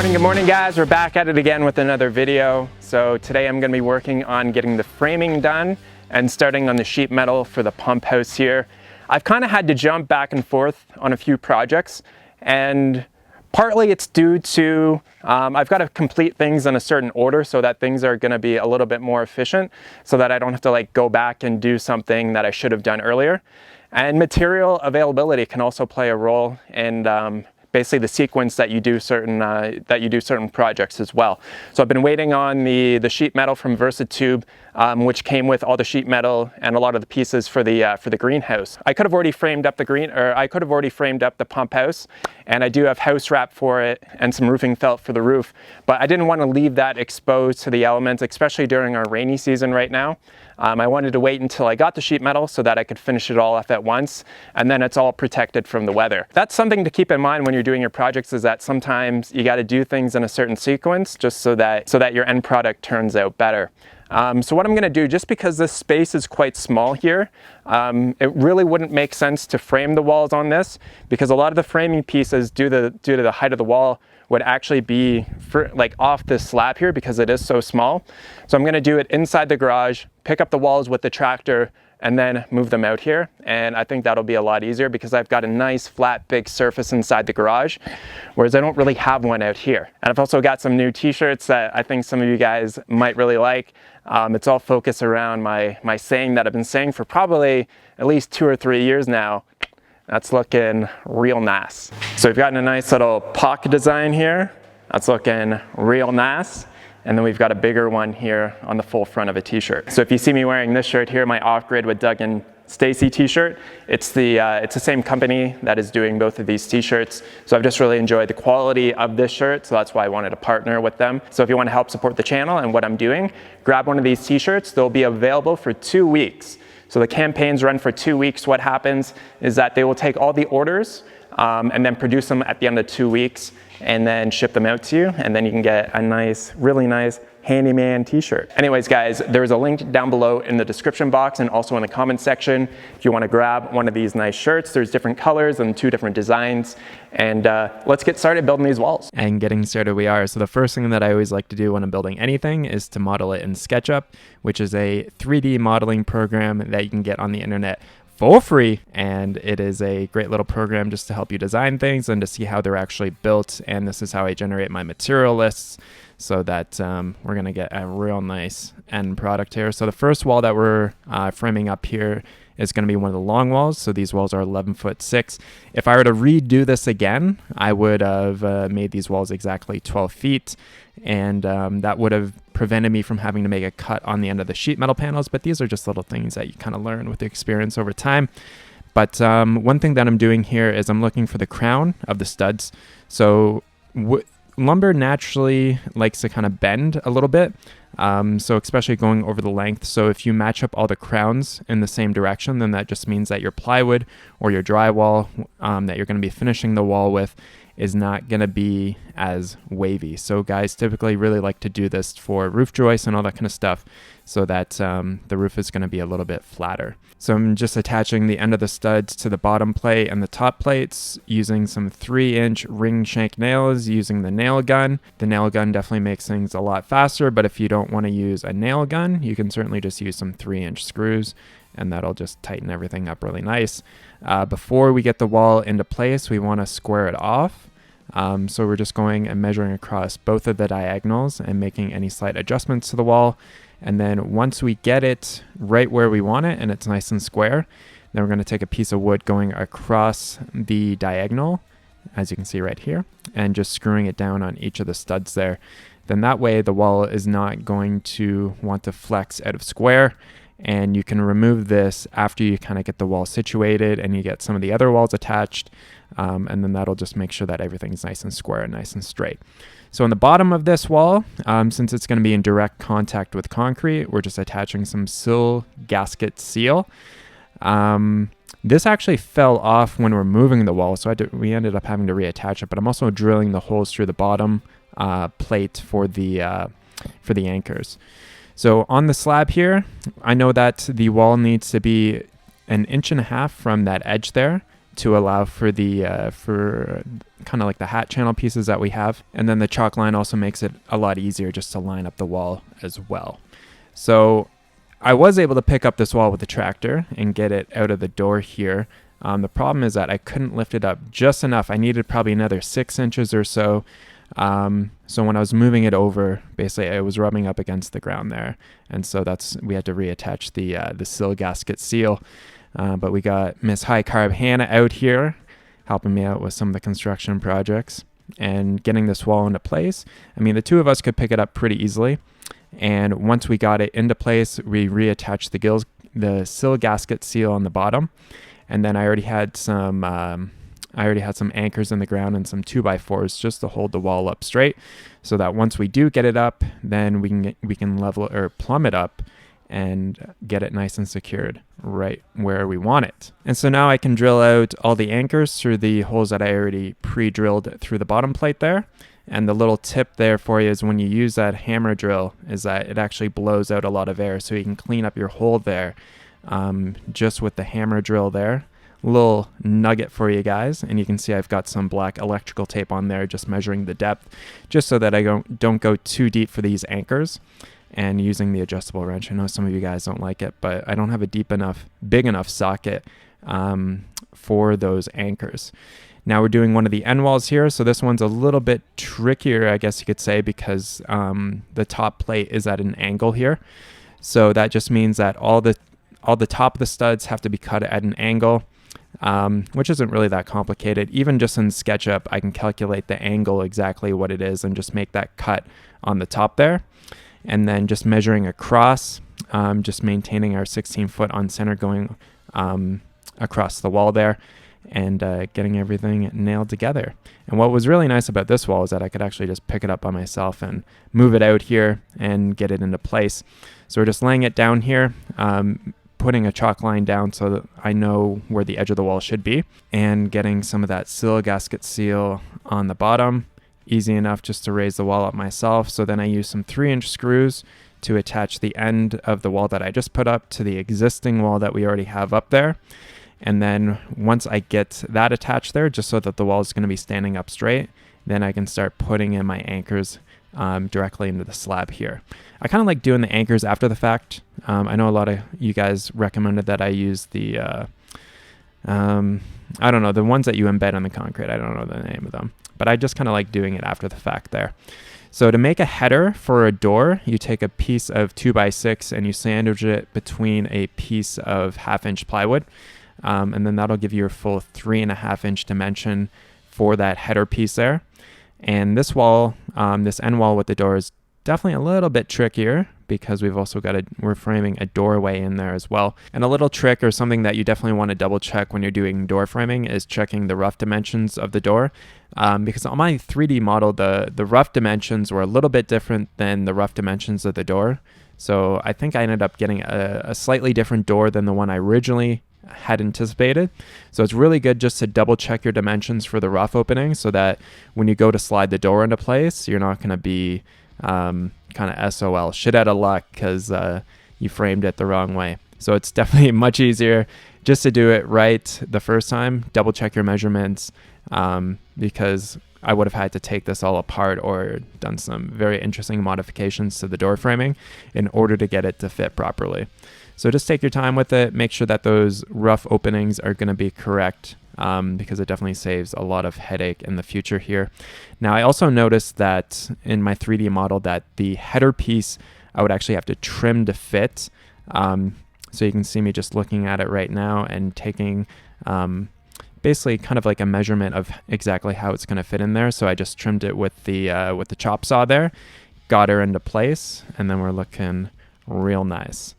Good morning guys, we're back at it again with another video. So today I'm going to be working on getting the framing done and starting on the sheet metal for the pump house here. I've kind of had to jump back and forth on a few projects, and partly it's due to I've got to complete things in a certain order so that things are going to be a little bit more efficient, so that I don't have to like go back and do something that I should have done earlier. And material availability can also play a role in basically the sequence that you do certain projects as well. So I've been waiting on the sheet metal from Versatube, which came with all the sheet metal and a lot of the pieces for the greenhouse. I could have already framed up the pump house, and I do have house wrap for it and some roofing felt for the roof, but I didn't want to leave that exposed to the elements, especially during our rainy season right now. I wanted to wait until I got the sheet metal so that I could finish it all off at once, and then it's all protected from the weather. That's something to keep in mind when you're doing your projects, is that sometimes you got to do things in a certain sequence just so that your end product turns out better. So what I'm going to do, just because this space is quite small here, it really wouldn't make sense to frame the walls on this, because a lot of the framing pieces due to the height of the wall would actually be like off this slab here because it is so small. So I'm going to do it inside the garage, pick up the walls with the tractor, and then move them out here. And I think that'll be a lot easier because I've got a nice flat big surface inside the garage, whereas I don't really have one out here. And I've also got some new t-shirts that I think some of you guys might really like. It's all focused around my saying that I've been saying for probably at least 2 or 3 years now. That's looking real nice. So we've got a nice little pocket design here. That's looking real nice. And then we've got a bigger one here on the full front of a t-shirt. So if you see me wearing this shirt here, my Off-Grid with Doug and Stacy t-shirt, it's the same company that is doing both of these t-shirts. So I've just really enjoyed the quality of this shirt, so that's why I wanted to partner with them. So if you want to help support the channel and what I'm doing, grab one of these t-shirts. They'll be available for 2 weeks. So the campaigns run for 2 weeks. What happens is that they will take all the orders and then produce them at the end of 2 weeks and then ship them out to you. And then you can get a nice, really nice Handeeman t-shirt. Anyways, guys, there's a link down below in the description box and also in the comment section if you want to grab one of these nice shirts. There's different colors and 2 different designs. And let's get started building these walls. And getting started we are. So the first thing that I always like to do when I'm building anything is to model it in Sketchup, which is a 3D modeling program that you can get on the internet for free, and it is a great little program just to help you design things and to see how they're actually built. And this is how I generate my material lists, so that we're gonna get a real nice end product here. So the first wall that we're framing up here is gonna be one of the long walls. So these walls are 11'6". If I were to redo this again, I would have made these walls exactly 12 feet, and that would have prevented me from having to make a cut on the end of the sheet metal panels. But these are just little things that you kind of learn with the experience over time. But one thing that I'm doing here is I'm looking for the crown of the studs. So lumber naturally likes to kind of bend a little bit, so especially going over the length. So if you match up all the crowns in the same direction, then that just means that your plywood or your drywall that you're going to be finishing the wall with is not going to be as wavy. So guys typically really like to do this for roof joists and all that kind of stuff, so that the roof is going to be a little bit flatter. So I'm just attaching the end of the studs to the bottom plate and the top plates using some 3-inch ring shank nails using the nail gun. The nail gun definitely makes things a lot faster, but if you don't want to use a nail gun, you can certainly just use some 3-inch screws, and that'll just tighten everything up really nice. Before we get the wall into place, we want to square it off. So we're just going and measuring across both of the diagonals and making any slight adjustments to the wall. And then once we get it right where we want it and it's nice and square, then we're going to take a piece of wood going across the diagonal, as you can see right here, and just screwing it down on each of the studs there. Then that way the wall is not going to want to flex out of square. And you can remove this after you kind of get the wall situated and you get some of the other walls attached. And then that'll just make sure that everything's nice and square and nice and straight. So on the bottom of this wall, since it's going to be in direct contact with concrete, we're just attaching some sill gasket seal. This actually fell off when we're moving the wall, so we ended up having to reattach it, but I'm also drilling the holes through the bottom plate for the anchors. So on the slab here, I know that the wall needs to be 1.5 inches from that edge there, to allow for the for kind of like the hat channel pieces that we have. And then the chalk line also makes it a lot easier just to line up the wall as well. So I was able to pick up this wall with the tractor and get it out of the door here. The problem is that I couldn't lift it up just enough. I needed probably another 6 inches or so. So when I was moving it over, basically it was rubbing up against the ground there. And so we had to reattach the sill gasket seal. But we got Miss High Carb Hannah out here helping me out with some of the construction projects and getting this wall into place. I mean, the two of us could pick it up pretty easily. And once we got it into place, we reattached the sill gasket seal on the bottom. And then I already had some anchors in the ground and some 2x4s just to hold the wall up straight, so that once we do get it up, then we can level or plumb it up and get it nice and secured right where we want it. And so now I can drill out all the anchors through the holes that I already pre-drilled through the bottom plate there. And the little tip there for you is when you use that hammer drill is that it actually blows out a lot of air, so you can clean up your hole there just with the hammer drill there. Little nugget for you guys, and you can see I've got some black electrical tape on there just measuring the depth, just so that I don't go too deep for these anchors. And using the adjustable wrench, I know some of you guys don't like it, but I don't have a big enough socket for those anchors. Now we're doing one of the end walls here, so this one's a little bit trickier, I guess you could say, because the top plate is at an angle here. So that just means that all the top of the studs have to be cut at an angle, which isn't really that complicated. Even just in Sketchup, I can calculate the angle exactly what it is and just make that cut on the top there. And then just measuring across, just maintaining our 16 foot on center going across the wall there, and getting everything nailed together. And what was really nice about this wall is that I could actually just pick it up by myself and move it out here and get it into place. So we're just laying it down here, putting a chalk line down so that I know where the edge of the wall should be, and getting some of that sill gasket seal on the bottom. Easy enough just to raise the wall up myself. So then I use some 3-inch screws to attach the end of the wall that I just put up to the existing wall that we already have up there. And then once I get that attached there, just so that the wall is going to be standing up straight, then I can start putting in my anchors directly into the slab here. I kind of like doing the anchors after the fact. I know a lot of you guys recommended that I use the, I don't know, the ones that you embed on the concrete. I don't know the name of them, but I just kind of like doing it after the fact there. So to make a header for a door, you take a piece of 2x6 and you sandwich it between a piece of 1/2-inch plywood. And then that'll give you your full 3.5-inch dimension for that header piece there. And this wall, this end wall with the door is definitely a little bit trickier because we've also got we're framing a doorway in there as well. And a little trick or something that you definitely want to double check when you're doing door framing is checking the rough dimensions of the door. Because on my 3D model, the rough dimensions were a little bit different than the rough dimensions of the door. So I think I ended up getting a slightly different door than the one I originally had anticipated. So it's really good just to double check your dimensions for the rough opening so that when you go to slide the door into place, you're not going to be kind of SOL, shit out of luck, because you framed it the wrong way. So it's definitely much easier just to do it right the first time. Double check your measurements, because I would have had to take this all apart or done some very interesting modifications to the door framing in order to get it to fit properly. So just take your time with it. Make sure that those rough openings are going to be correct, because it definitely saves a lot of headache in the future here. Now, I also noticed that in my 3D model that the header piece, I would actually have to trim to fit. So you can see me just looking at it right now and taking basically kind of like a measurement of exactly how it's going to fit in there. So I just trimmed it with the chop saw there, got her into place, and then we're looking real nice.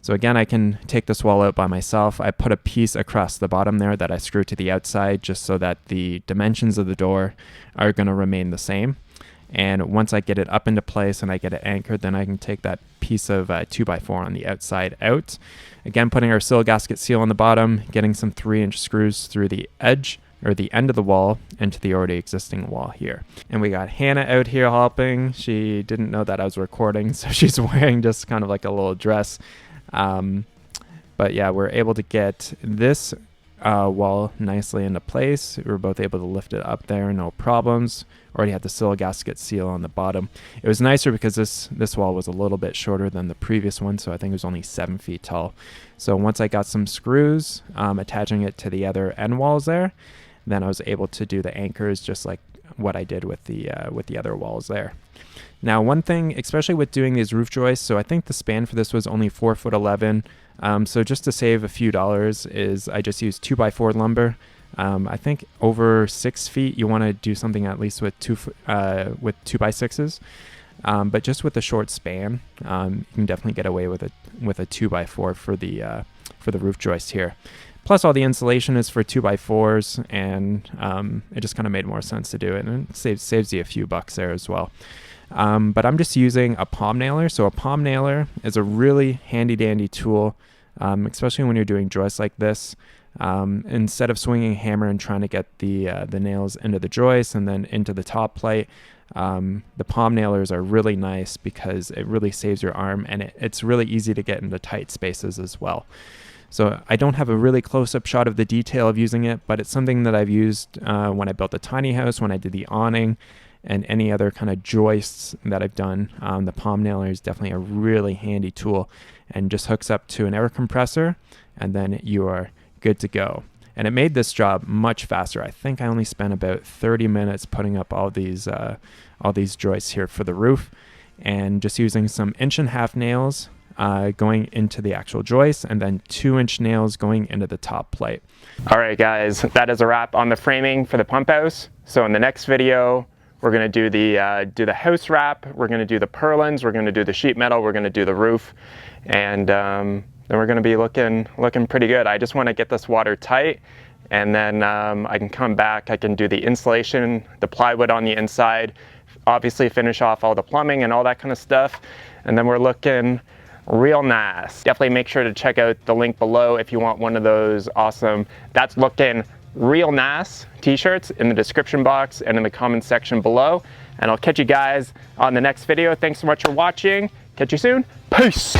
So again, I can take this wall out by myself. I put a piece across the bottom there that I screw to the outside just so that the dimensions of the door are going to remain the same. And once I get it up into place and I get it anchored, then I can take that piece of 2x4 on the outside out. Again, putting our sill gasket seal on the bottom, getting some 3-inch screws through the edge or the end of the wall into the already existing wall here. And we got Hannah out here helping. She didn't know that I was recording, so she's wearing just kind of like a little dress. But yeah, we're able to get this wall nicely into place. We were both able to lift it up there, no problems. Already had the sill gasket seal on the bottom. It was nicer because this wall was a little bit shorter than the previous one, so I think it was only 7 feet tall. So once I got some screws attaching it to the other end walls there, then I was able to do the anchors just like what I did with the other walls there. Now, one thing, especially with doing these roof joists, so I think the span for this was only 4'11". So just to save a few dollars is I just used 2x4 lumber. I think over 6 feet, you want to do something at least with 2x6s. But just with the short span, you can definitely get away with a 2x4 for the roof joist here. Plus, all the insulation is for 2x4s, and it just kind of made more sense to do it, and it saves you a few bucks there as well. But I'm just using a palm nailer. So a palm nailer is a really handy dandy tool, especially when you're doing joists like this. Instead of swinging a hammer and trying to get the nails into the joist and then into the top plate, the palm nailers are really nice because it really saves your arm, and it's really easy to get into tight spaces as well. So I don't have a really close-up shot of the detail of using it, but it's something that I've used when I built a tiny house, when I did the awning, and any other kind of joists that I've done. The palm nailer is definitely a really handy tool, and just hooks up to an air compressor, and then you are good to go. And it made this job much faster. I think I only spent about 30 minutes putting up all these joists here for the roof, and just using some 1.5" nails going into the actual joist, and then 2" nails going into the top plate. All right, guys, that is a wrap on the framing for the pump house. So in the next video, we're going to do the house wrap, we're going to do the purlins, we're going to do the sheet metal, we're going to do the roof, and then we're going to be looking pretty good. I just want to get this watertight, and then I can come back, I can do the insulation, the plywood on the inside, obviously finish off all the plumbing and all that kind of stuff, and then we're looking real nice. Definitely make sure to check out the link below if you want one of those awesome That's Looking Real Nice t-shirts in the description box and in the comment section below. And I'll catch you guys on the next video. Thanks so much for watching. Catch you soon. Peace.